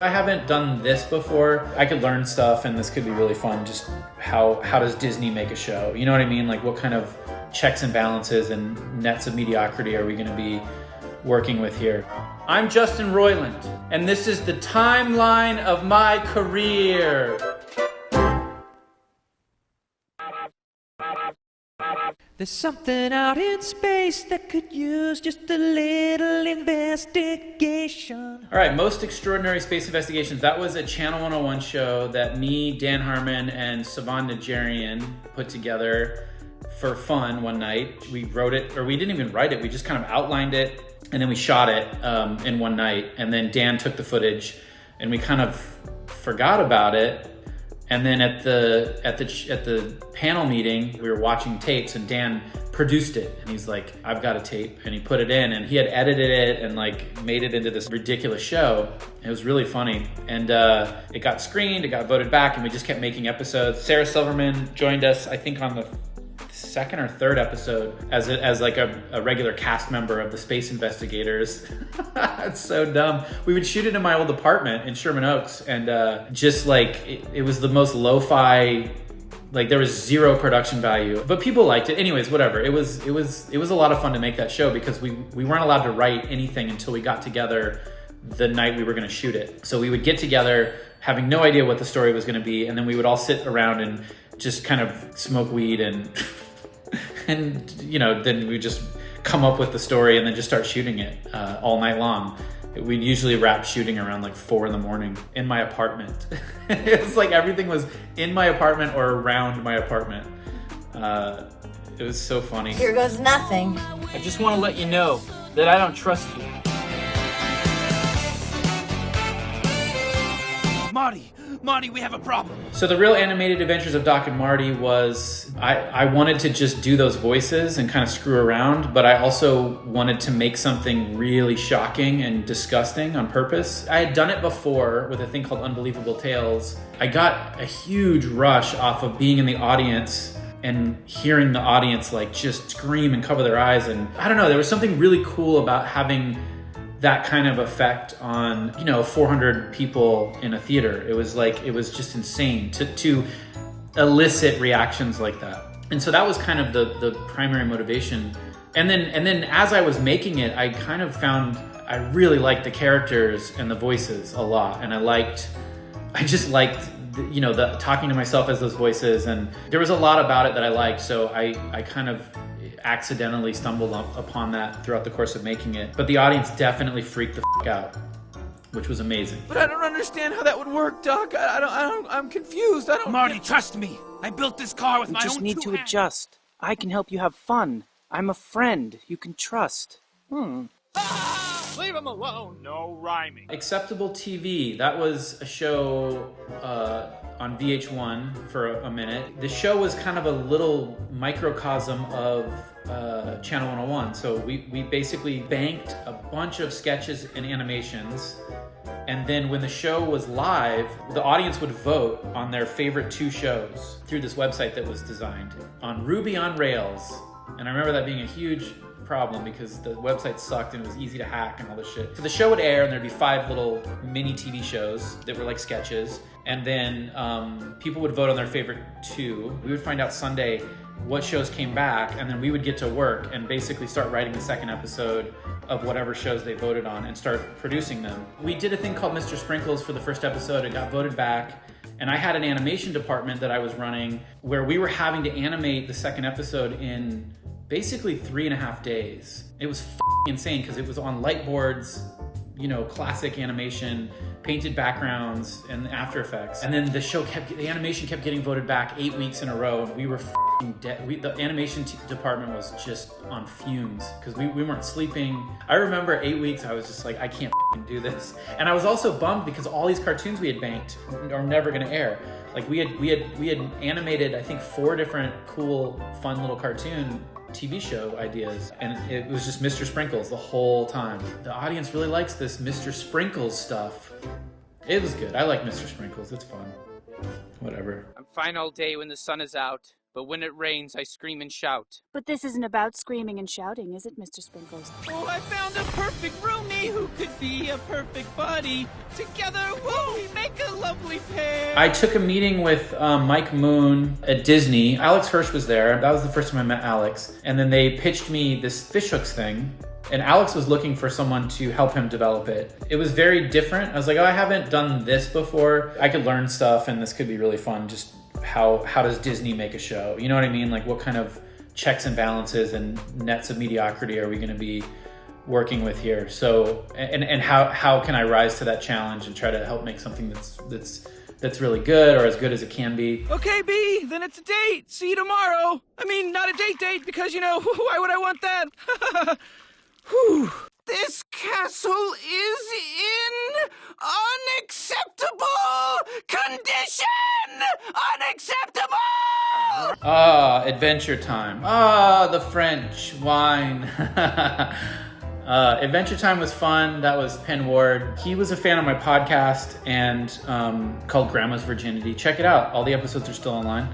I haven't done this before. I could learn stuff and this could be really fun. Just how does Disney make a show? You know what I mean? Like what kind of checks and balances and nets of mediocrity are we gonna be working with here? I'm Justin Roiland, and this is the timeline of my career. There's something out in space that could use just a little investigation. All right, Most Extraordinary Space Investigations. That was a Channel 101 show that me, Dan Harmon, and Savan Najarian put together for fun one night. We wrote it, or we didn't even write it, we just kind of outlined it, and then we shot it in one night. And then Dan took the footage, and we kind of forgot about it. And then at the panel meeting, we were watching tapes, and Dan produced it. And he's like, "I've got a tape," and he put it in, and he had edited it and like made it into this ridiculous show. It was really funny, and it got screened, it got voted back, and we just kept making episodes. Sarah Silverman joined us, I think, on the second or third episode as like a regular cast member of the Space Investigators. It's so dumb. We would shoot it in my old apartment in Sherman Oaks, and just like it was the most lo-fi, like there was zero production value, but people liked it. Anyways, whatever. It was a lot of fun to make that show because we weren't allowed to write anything until we got together the night we were going to shoot it. So we would get together having no idea what the story was going to be, and then we would all sit around and just kind of smoke weed and and you know, then we just come up with the story and then just start shooting it all night long. We'd usually wrap shooting around like 4 a.m. in my apartment. It's like everything was in my apartment or around my apartment. It was so funny. Here goes nothing. I just want to let you know that I don't trust you. Marty, we have a problem. So the real animated adventures of Doc and Marty was, I wanted to just do those voices and kind of screw around, but I also wanted to make something really shocking and disgusting on purpose. I had done it before with a thing called Unbelievable Tales. I got a huge rush off of being in the audience and hearing the audience like just scream and cover their eyes. And I don't know, there was something really cool about having that kind of effect on, you know, 400 people in a theater. It was just insane to elicit reactions like that. And so that was kind of the primary motivation. And then as I was making it, I kind of found I really liked the characters and the voices a lot. And I just liked you know, the talking to myself as those voices, and there was a lot about it that I liked. So I kind of accidentally stumbled upon that throughout the course of making it. But the audience definitely freaked the f*** out, which was amazing. But I don't understand how that would work, Doc. I'm confused. Marty, trust me. I built this car with my own 2 hands. You just need to adjust. I can help you have fun. I'm a friend you can trust. Leave him alone. No rhyming. Acceptable TV. That was a show on VH1 for a minute. The show was kind of a little microcosm of Channel 101. So we basically banked a bunch of sketches and animations. And then when the show was live, the audience would vote on their favorite 2 shows through this website that was designed on Ruby on Rails. And I remember that being a huge problem because the website sucked and it was easy to hack and all this shit. So the show would air and there'd be 5 little mini TV shows that were like sketches. And then people would vote on their favorite 2. We would find out Sunday what shows came back, and then we would get to work and basically start writing the second episode of whatever shows they voted on and start producing them. We did a thing called Mr. Sprinkles for the first episode. It got voted back, and I had an animation department that I was running where we were having to animate the second episode in basically 3.5 days. It was insane because it was on light boards, you know, classic animation, painted backgrounds, and After Effects. And then the animation kept getting voted back 8 weeks in a row, and we were dead. The animation department was just on fumes because we weren't sleeping. I remember 8 weeks, I was just like, I can't do this. And I was also bummed because all these cartoons we had banked are never gonna air. Like we had animated, I think, 4 different cool, fun little cartoon TV show ideas, and it was just Mr. Sprinkles the whole time. The audience really likes this Mr. Sprinkles stuff. It was good. I like Mr. Sprinkles. It's fun. Whatever. I'm fine all day when the sun is out. but when it rains, I scream and shout. But this isn't about screaming and shouting, is it, Mr. Sprinkles? Oh, I found a perfect roomie who could be a perfect buddy. Together, whoa, we make a lovely pair. I took a meeting with Mike Moon at Disney. Alex Hirsch was there. That was the first time I met Alex. And then they pitched me this fishhooks thing. And Alex was looking for someone to help him develop it. It was very different. I was like, oh, I haven't done this before. I could learn stuff and this could be really fun. Just how does Disney make a show? You know what I mean? Like what kind of checks and balances and nets of mediocrity are we going to be working with here? So, and how can I rise to that challenge and try to help make something that's really good or as good as it can be? Okay, B, then it's a date. See you tomorrow. I mean, not a date because, you know, why would I want that? Whew. This castle is in unacceptable condition! Unacceptable! Adventure Time. The French wine. Adventure Time was fun. That was Penn Ward. He was a fan of my podcast and called Grandma's Virginity. Check it out. All the episodes are still online.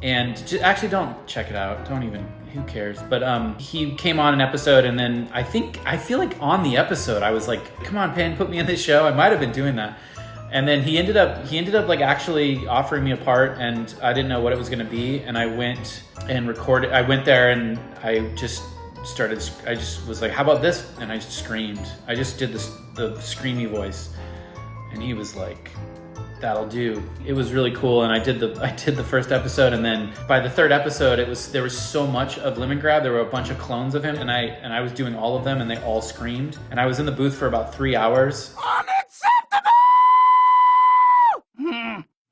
Actually, don't check it out. Don't even. Who cares? But he came on an episode, and then I feel like on the episode I was like, "Come on, Penn, put me in this show." I might have been doing that. And then he ended up like actually offering me a part, and I didn't know what it was going to be. And I went and recorded. I went there and I just was like, how about this? And I just screamed. I just did the screamy voice. And he was like, that'll do. It was really cool. And I did the first episode. And then by the third episode, there was so much of Lemongrab. There were a bunch of clones of him. And I was doing all of them and they all screamed. And I was in the booth for about 3 hours. Unacceptable!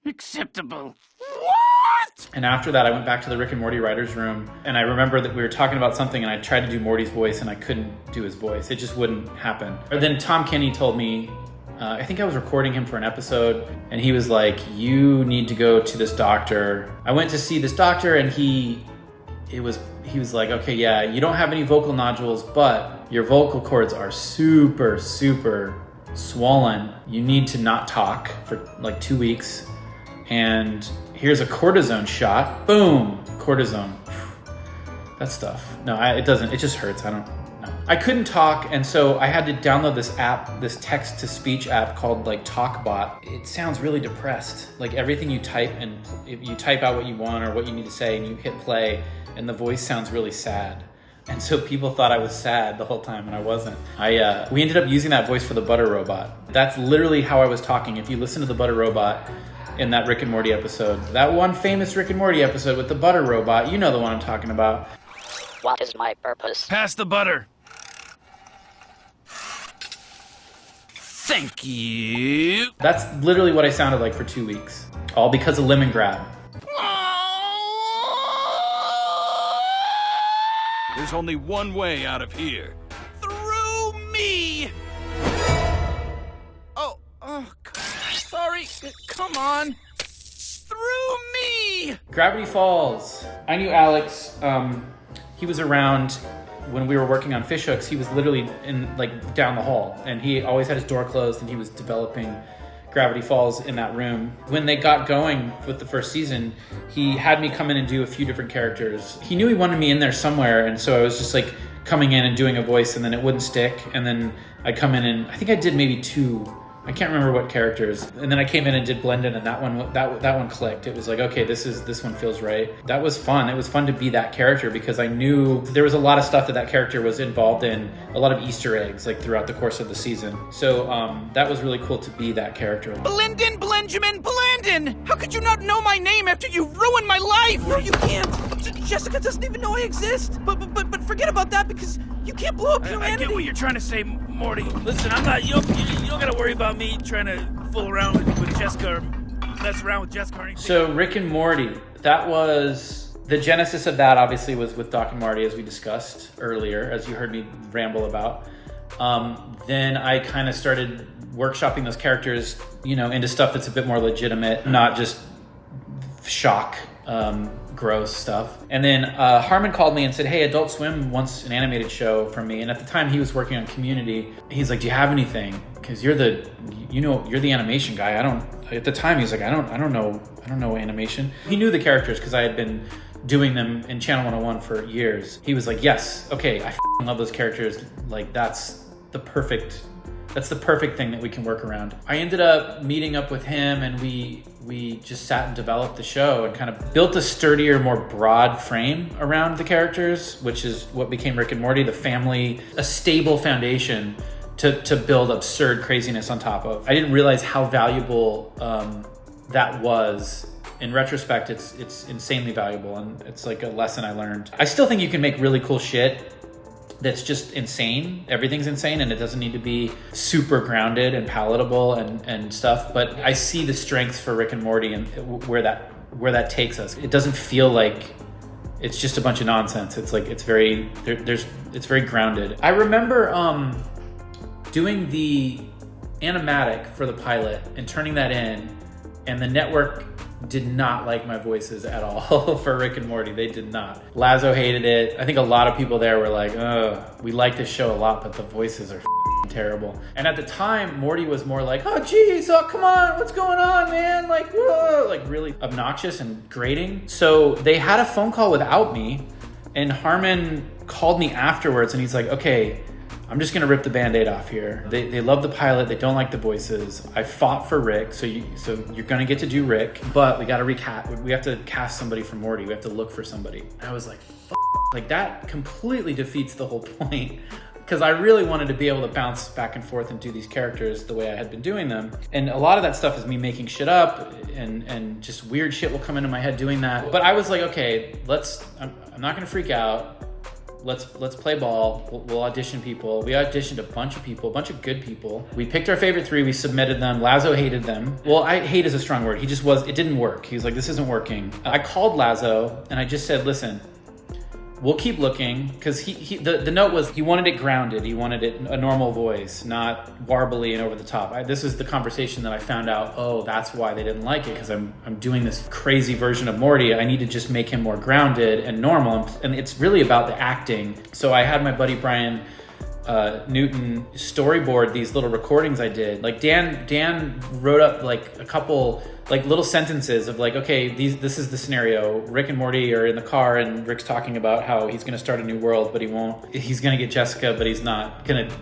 Acceptable. What? And after that, I went back to the Rick and Morty writer's room, and I remember that we were talking about something, and I tried to do Morty's voice, and I couldn't do his voice. It just wouldn't happen. Or then Tom Kenny told me, I think I was recording him for an episode, and he was like, you need to go to this doctor. I went to see this doctor, and he was like, okay, yeah, you don't have any vocal nodules, but your vocal cords are super, super swollen. You need to not talk for like 2 weeks. And here's a cortisone shot. Boom, cortisone. That stuff. No, it doesn't. It just hurts. I don't know. I couldn't talk, and so I had to download this app, this text-to-speech app called like TalkBot. It sounds really depressed. Like everything you type, and if you type out what you want or what you need to say, and you hit play, and the voice sounds really sad. And so people thought I was sad the whole time, and I wasn't. We ended up using that voice for the Butter Robot. That's literally how I was talking. If you listen to the Butter Robot in that Rick and Morty episode, that one famous Rick and Morty episode with the Butter Robot, you know the one I'm talking about. What is my purpose? Pass the butter. Thank you. That's literally what I sounded like for 2 weeks. All because of Lemongrab. There's only one way out of here. Through me! Oh, God. Sorry. Come on. Through me! Gravity Falls. I knew Alex. He was around when we were working on Fishhooks. He was literally down the hall, and he always had his door closed, and he was developing Gravity Falls in that room. When they got going with the first season, he had me come in and do a few different characters. He knew he wanted me in there somewhere, and so I was just like coming in and doing a voice, and then it wouldn't stick, and then I'd come in and I think I did maybe 2. I can't remember what characters. And then I came in and did Blendon, and that one clicked. It was like, okay, this one feels right. That was fun. It was fun to be that character because I knew there was a lot of stuff that character was involved in, a lot of Easter eggs like throughout the course of the season. So that was really cool to be that character. Blendon, Benjamin, Blandon! How could you not know my name after you ruined my life? No, you can't. Jessica doesn't even know I exist. But forget about that because you can't blow up humanity. I get what you're trying to say, Morty. Listen, I'm not. You don't gotta worry about me trying to fool around with Jessica or mess around with Jessica or anything. So Rick and Morty, that was the genesis of that. Obviously, was with Doc and Marty, as we discussed earlier, as you heard me ramble about. Then I kind of started workshopping those characters, into stuff that's a bit more legitimate, not just shock. Gross stuff. And then Harmon called me and said, hey, Adult Swim wants an animated show from me. And at the time he was working on Community. He's like, do you have anything? Because you're the animation guy. at the time, he was like, I don't know animation. He knew the characters because I had been doing them in Channel 101 for years. He was like, yes, okay, I love those characters. Like that's the perfect thing that we can work around. I ended up meeting up with him, and we just sat and developed the show and kind of built a sturdier, more broad frame around the characters, which is what became Rick and Morty, the family, a stable foundation to build absurd craziness on top of. I didn't realize how valuable that was. In retrospect, it's insanely valuable, and it's like a lesson I learned. I still think you can make really cool shit that's just insane. Everything's insane, and it doesn't need to be super grounded and palatable and stuff. But I see the strengths for Rick and Morty and where that takes us. It doesn't feel like it's just a bunch of nonsense. It's like it's very grounded. I remember doing the animatic for the pilot and turning that in, and the network did not like my voices at all for Rick and Morty. They did not. Lazo hated it. I think a lot of people there were like, we like this show a lot, but the voices are terrible. And at the time, Morty was more like, oh geez, oh come on, what's going on, man? Like, whoa, like really obnoxious and grating. So they had a phone call without me, and Harmon called me afterwards, and he's like, okay, I'm just gonna rip the Band-Aid off here. They love the pilot, they don't like the voices. I fought for Rick, so you're gonna get to do Rick, but we have to cast somebody for Morty. We have to look for somebody. I was like, like that completely defeats the whole point. Because I really wanted to be able to bounce back and forth and do these characters the way I had been doing them. And a lot of that stuff is me making shit up, and just weird shit will come into my head doing that. But I was like, okay, I'm not gonna freak out. Let's play ball. We'll audition people. We auditioned a bunch of people, a bunch of good people. We picked our favorite 3. We submitted them. Lazo hated them. Well, hate is a strong word. It didn't work. He was like, this isn't working. I called Lazo and I just said, listen, we'll keep looking, because the note was he wanted it grounded. He wanted it a normal voice, not warbly and over the top. This is the conversation that I found out, oh, that's why they didn't like it, because I'm doing this crazy version of Morty. I need to just make him more grounded and normal, and it's really about the acting. So I had my buddy Brian Newton storyboard these little recordings I did. Like Dan wrote up like a couple like little sentences of like, okay, this is the scenario. Rick and Morty are in the car, and Rick's talking about how he's going to start a new world, but he's going to get Jessica, but he's not going to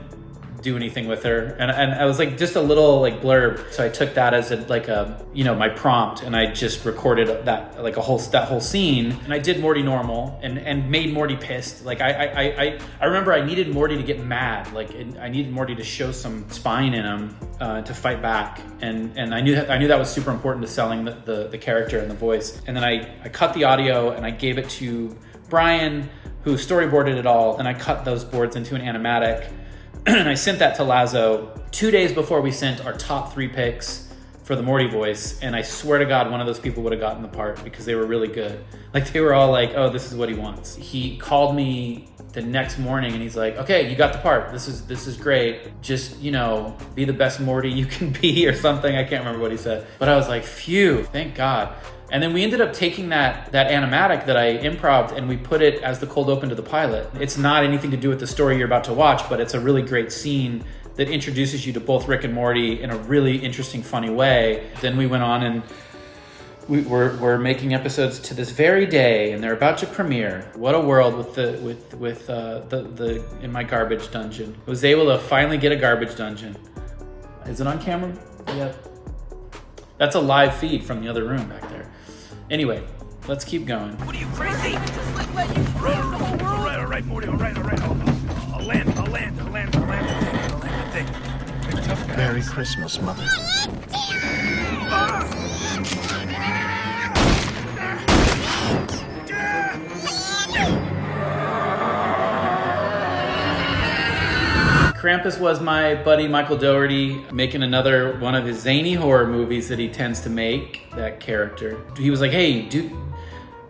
do anything with her. And I was like, just a little like blurb. So I took that as my prompt, and I just recorded that like that whole scene. And I did Morty normal and made Morty pissed. Like I remember I needed Morty to get mad. Like I needed Morty to show some spine in him to fight back. And I knew that was super important to selling the character and the voice. And then I cut the audio and I gave it to Brian, who storyboarded it all. And I cut those boards into an animatic. And I sent that to Lazo 2 days before we sent our top 3 picks for the Morty voice. And I swear to God, one of those people would have gotten the part, because they were really good. Like they were all like, oh, this is what he wants. He called me the next morning and he's like, okay, you got the part. This is great. Just, be the best Morty you can be or something. I can't remember what he said. But I was like, phew, thank God. And then we ended up taking that animatic that I improv'd, and we put it as the cold open to the pilot. It's not anything to do with the story you're about to watch, but it's a really great scene that introduces you to both Rick and Morty in a really interesting, funny way. Then we went on and we're making episodes to this very day, and they're about to premiere. What a world with the in my garbage dungeon. I was able to finally get a garbage dungeon. Is it on camera? Yep. That's a live feed from the other room back there. Anyway, let's keep going. What are you, crazy? Just let you ruin the whole world. All right, Morty. All right. I'll land the thing. Big tough guy. Merry Christmas, Mother. Krampus was my buddy Michael Dougherty, making another one of his zany horror movies that he tends to make, that character. He was like, hey, do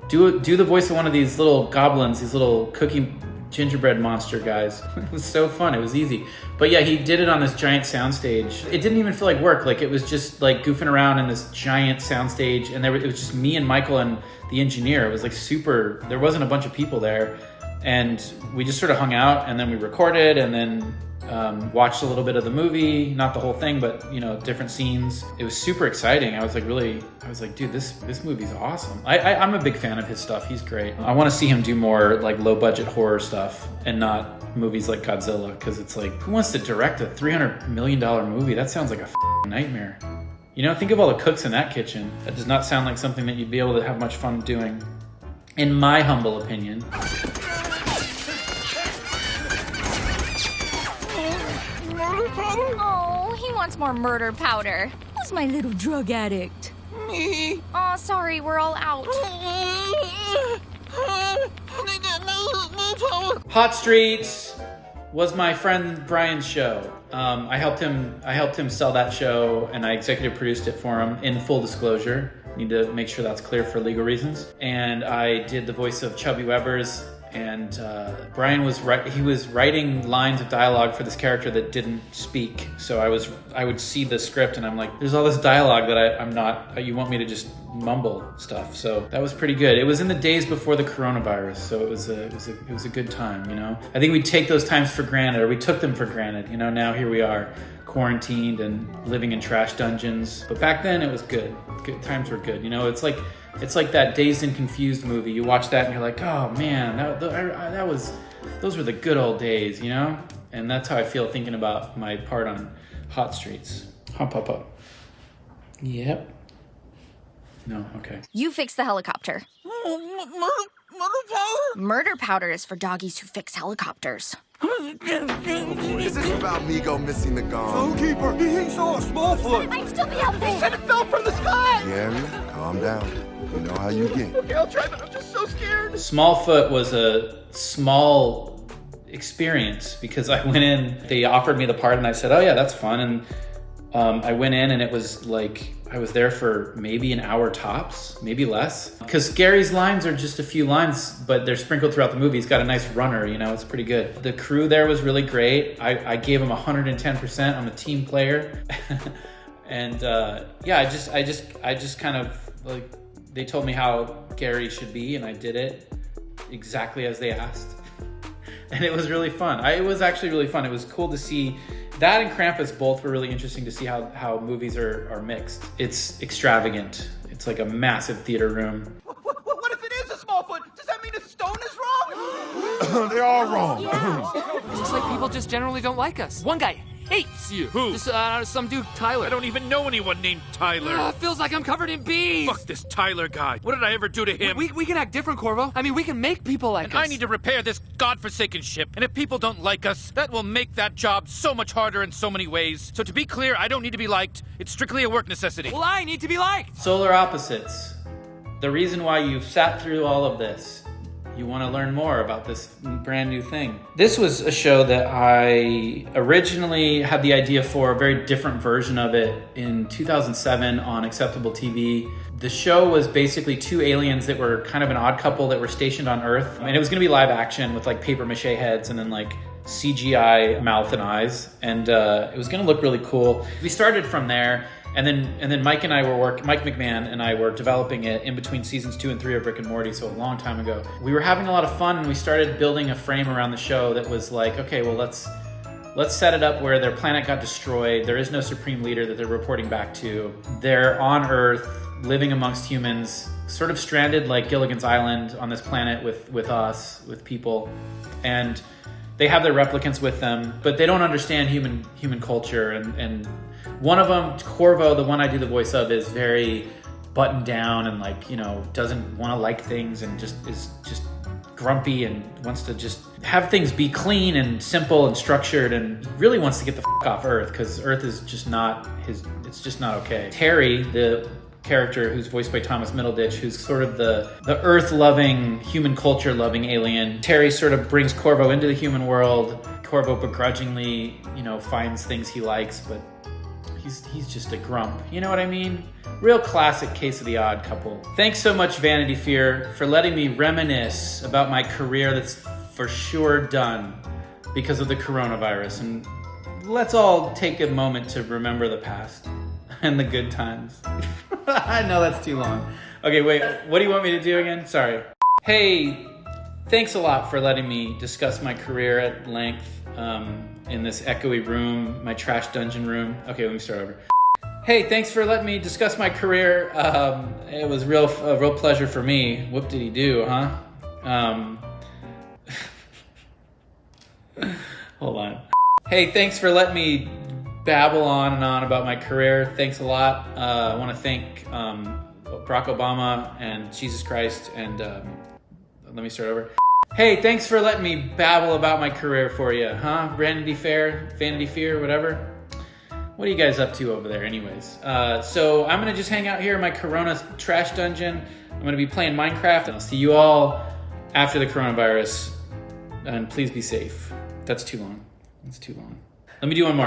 the voice of one of these little goblins, these little cookie gingerbread monster guys. It was so fun. It was easy. But yeah, he did it on this giant soundstage. It didn't even feel like work. Like it was just like goofing around in this giant soundstage, and it was just me and Michael and the engineer. It was like super, there wasn't a bunch of people there. And we just sort of hung out, and then we recorded, and then watched a little bit of the movie, not the whole thing, but different scenes. It was super exciting. I was like, dude, this movie's awesome. I'm a big fan of his stuff. He's great. I want to see him do more like low budget horror stuff and not movies like Godzilla, because it's like, who wants to direct a $300 million movie? That sounds like a nightmare. Think of all the cooks in that kitchen. That does not sound like something that you'd be able to have much fun doing, in my humble opinion. Oh, he wants more murder powder. Who's my little drug addict? Me. Oh, sorry, we're all out. Hot Streets was my friend Brian's show. I helped him sell that show, and I executive produced it for him. In full disclosure, need to make sure that's clear for legal reasons. And I did the voice of Chubby Webbers. And Brian was writing lines of dialogue for this character that didn't speak. So I would see the script, and I'm like, there's all this dialogue that I'm not. You want me to just mumble stuff? So that was pretty good. It was in the days before the coronavirus, so it was a good time. I think we take those times for granted, or we took them for granted. Now here we are, quarantined and living in trash dungeons. But back then it was good. Good times were good. It's like that Dazed and Confused movie. You watch that and you're like, oh man, those were the good old days, And that's how I feel thinking about my part on Hot Streets. Hop. Yep. No, okay. You fix the helicopter. Murder powder? Murder powder is for doggies who fix helicopters. Is this about me go missing the gong? Zookeeper, he saw a Smallfoot. Might still be out there. He said it fell from the sky. Gary, calm down. You know how you get. Okay, I'll try, but I'm just so scared. Smallfoot was a small experience because I went in, they offered me the part, and I said, oh yeah, that's fun. And I went in, and it was like, I was there for maybe an hour tops, maybe less. Because Gary's lines are just a few lines, but they're sprinkled throughout the movie. He's got a nice runner, it's pretty good. The crew there was really great. I gave him 110%. I'm a team player. And yeah, I just kind of like, they told me how Gary should be, and I did it exactly as they asked. And it was really fun. It was actually really fun. It was cool to see. That and Krampus both were really interesting to see how movies are mixed. It's extravagant. It's like a massive theater room. What if it is a Smallfoot? Does that mean a stone is wrong? They're all wrong. Yeah. It's just like people just generally don't like us. One guy hates you. Who? Just some dude, Tyler. I don't even know anyone named Tyler. Feels like I'm covered in bees. Fuck this Tyler guy. What did I ever do to him? We can act different, Corvo. I mean, we can make people like and us. I need to repair this godforsaken ship. And if people don't like us, that will make that job so much harder in so many ways. So to be clear, I don't need to be liked. It's strictly a work necessity. Well, I need to be liked. Solar opposites. The reason why you've sat through all of this. You want to learn more about this brand new thing. This was a show that I originally had the idea for, a very different version of it, in 2007 on Acceptable TV. The show was basically two aliens that were kind of an odd couple that were stationed on Earth. And it was going to be live action with like paper mache heads and then like CGI mouth and eyes. And it was going to look really cool. We started from there. And then Mike McMahon and I were developing it in between seasons 2 and 3 of Rick and Morty, so a long time ago. We were having a lot of fun, and we started building a frame around the show that was like, okay, well, let's set it up where their planet got destroyed. There is no supreme leader that they're reporting back to. They're on Earth, living amongst humans, sort of stranded like Gilligan's Island on this planet with us, with people. And they have their replicants with them, but they don't understand human culture. And one of them, Corvo, the one I do the voice of, is very buttoned down and like, doesn't want to like things and is just grumpy and wants to just have things be clean and simple and structured and really wants to get the fuck off Earth because Earth is just not it's just not okay. Terry, the character who's voiced by Thomas Middleditch, who's sort of the Earth-loving, human culture-loving alien. Terry sort of brings Corvo into the human world. Corvo begrudgingly, finds things he likes, but he's just a grump. You know what I mean? Real classic case of the odd couple. Thanks so much, Vanity Fair, for letting me reminisce about my career that's for sure done because of the coronavirus. And let's all take a moment to remember the past and the good times. I know that's too long. Okay, wait, what do you want me to do again? Sorry. Hey, Thanks a lot for letting me discuss my career at length in this echoey room, my trash dungeon room. Okay, let me start over. Hey, thanks for letting me discuss my career. It was a real pleasure for me. Whoop-diddy-do, huh? Hold on. Hey, thanks for letting me babble on and on about my career. Thanks a lot. I want to thank Barack Obama and Jesus Christ and let me start over. Hey, thanks for letting me babble about my career for you, huh? Vanity Fair, whatever. What are you guys up to over there anyways? So I'm gonna just hang out here in my Corona trash dungeon. I'm gonna be playing Minecraft, and I'll see you all after the coronavirus. And please be safe. That's too long. Let me do one more.